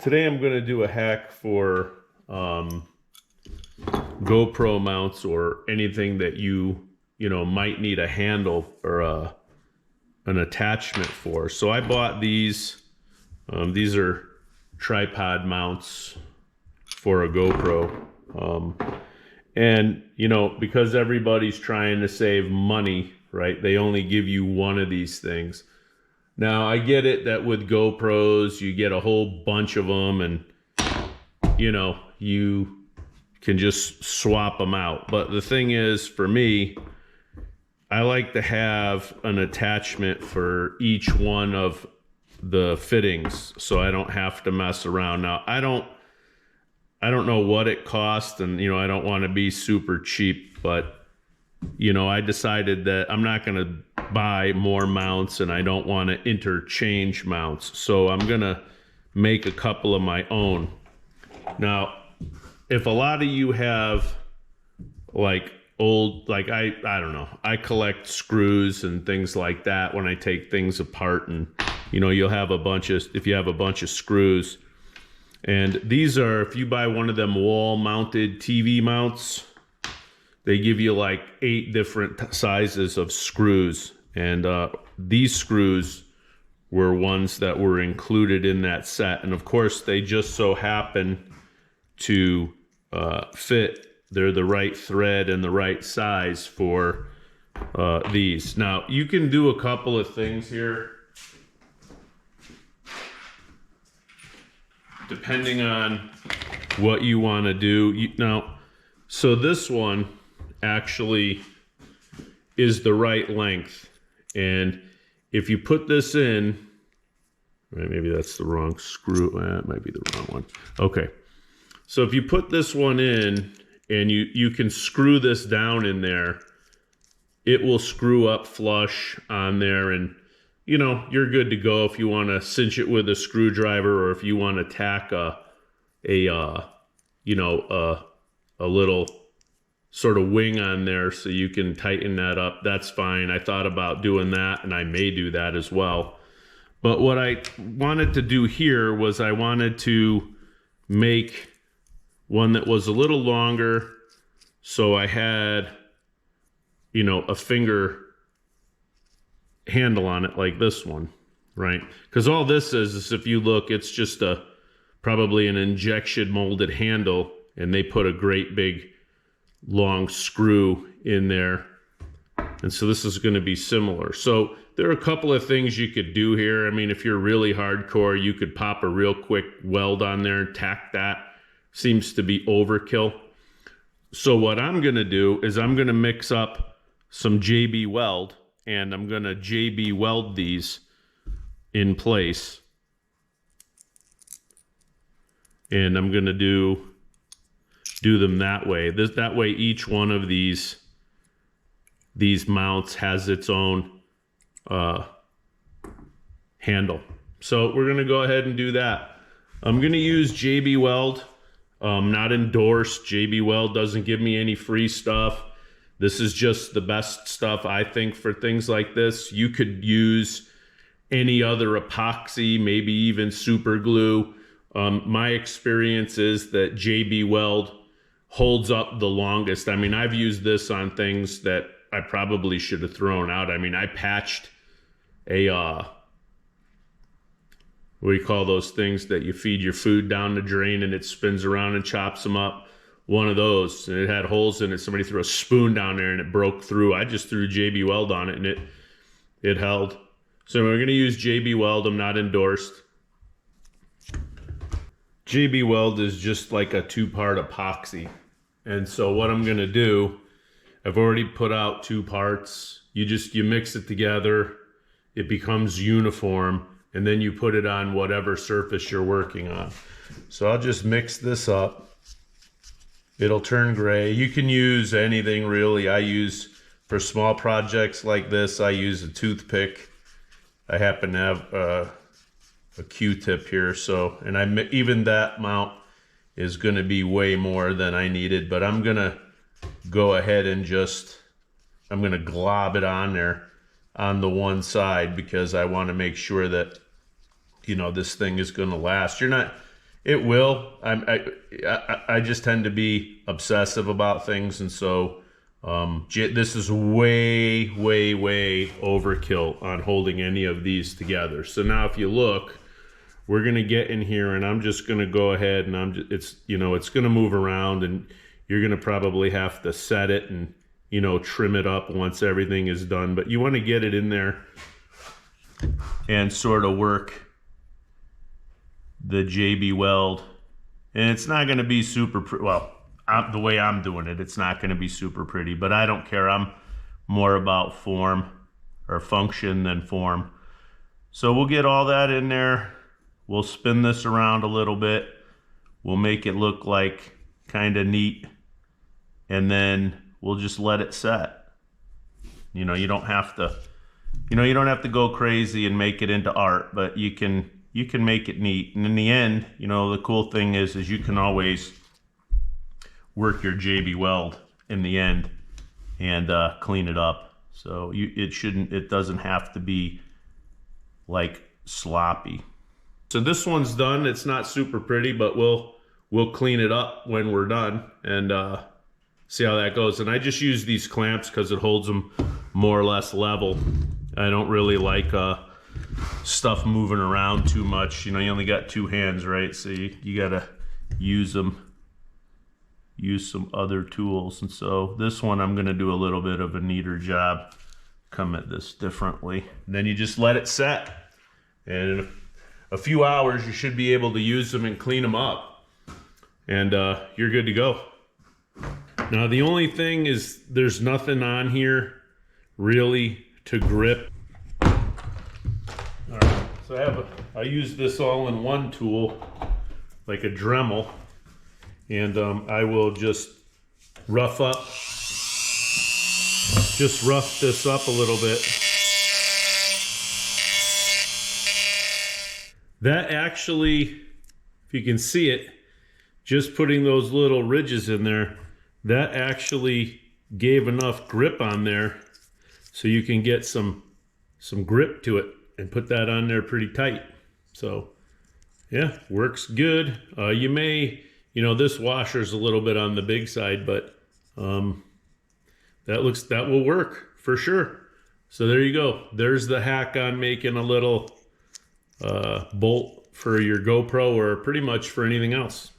Today I'm going to do a hack for GoPro mounts or anything that you might need a handle or an attachment for. So I bought these. These are tripod mounts for a GoPro. And because everybody's trying to save money, right? They only give you one of these things. Now, I get it that with GoPros, you get a whole bunch of them and, you can just swap them out. But the thing is, for me, I like to have an attachment for each one of the fittings so I don't have to mess around. Now, I don't know what it costs, and, I don't want to be super cheap, but, I decided that I'm not going to buy more mounts and I don't want to interchange mounts. So I'm going to make a couple of my own. Now, if a lot of you have like old, like I don't know, I collect screws and things like that when I take things apart, and you'll have if you have a bunch of screws. And these are, if you buy one of them wall mounted TV mounts, they give you like 8 different sizes of screws. And these screws were ones that were included in that set. And of course, they just so happen to fit. They're the right thread and the right size for these. Now, you can do a couple of things here, depending on what you want to do. So this one actually is the right length. And if you put this in, right, maybe that's the wrong screw. It might be the wrong one. Okay. So if you put this one in and you can screw this down in there, it will screw up flush on there, and you're good to go if you want to cinch it with a screwdriver, or if you want to tack a little sort of wing on there so you can tighten that up. That's fine. I thought about doing that, and I may do that as well. But what I wanted to do here was I wanted to make one that was a little longer, so I had, a finger handle on it like this one, right? Because all this is if you look, it's just probably an injection molded handle, and they put a great big long screw in there. And so this is going to be similar. So there are a couple of things you could do here. I mean, if you're really hardcore, you could pop a real quick weld on there and tack that. Seems to be overkill. So what I'm going to do is I'm going to mix up some JB Weld, and I'm going to JB Weld these in place. And I'm going to do them that way. That way each one of these mounts has its own handle. So we're going to go ahead and do that. I'm going to use JB Weld. Not endorsed. JB Weld doesn't give me any free stuff. This is just the best stuff, I think, for things like this. You could use any other epoxy, maybe even super glue. My experience is that JB Weld holds up the longest. I mean, I've used this on things that I probably should have thrown out. I mean, I patched a what do you call those things that you feed your food down the drain and it spins around and chops them up? One of those, and it had holes in it. Somebody threw a spoon down there and it broke through. I just threw JB Weld on it and it held. So we're going to use JB Weld. I'm not endorsed. JB Weld is just like a 2-part epoxy. And so what I'm going to do, I've already put out 2 parts. You mix it together. It becomes uniform. And then you put it on whatever surface you're working on. So I'll just mix this up. It'll turn gray. You can use anything really. For small projects like this, I use a toothpick. I happen to have a Q-tip here, and even that mount is going to be way more than I needed, but I'm going to go ahead and I'm going to glob it on there on the one side because I want to make sure that, this thing is going to last. It will. I just tend to be obsessive about things, and so this is way overkill on holding any of these together. So now if you look, we're gonna get in here, and I'm just gonna go ahead and it's gonna move around, and you're gonna probably have to set it and trim it up once everything is done. But you want to get it in there and sort of work the JB Weld, and it's not going to be super the way I'm doing it, it's not going to be super pretty, but I don't care. I'm more about form or function than form. So we'll get all that in there. We'll spin this around a little bit. We'll make it look like kind of neat, and then we'll just let it set. You don't have to go crazy and make it into art, but you can make it neat. And in the end, the cool thing is you can always work your JB Weld in the end and clean it up. So it doesn't have to be like sloppy. So this one's done. It's not super pretty, but we'll clean it up when we're done and see how that goes. And I just use these clamps because it holds them more or less level. I don't really like stuff moving around too much. You only got two hands, right? So you gotta use some other tools. And so this one, I'm gonna do a little bit of a neater job, come at this differently. And then you just let it set, and in a few hours you should be able to use them and clean them up, and you're good to go. Now the only thing is there's nothing on here really to grip. All right, so I use this all-in-one tool, like a Dremel, and I will just rough this up a little bit. That actually, if you can see it, just putting those little ridges in there, that actually gave enough grip on there so you can get some grip to it and put that on there pretty tight. So yeah, works good. You may, this washer's a little bit on the big side, but that will work for sure. So there you go. There's the hack on making a little bolt for your GoPro, or pretty much for anything else.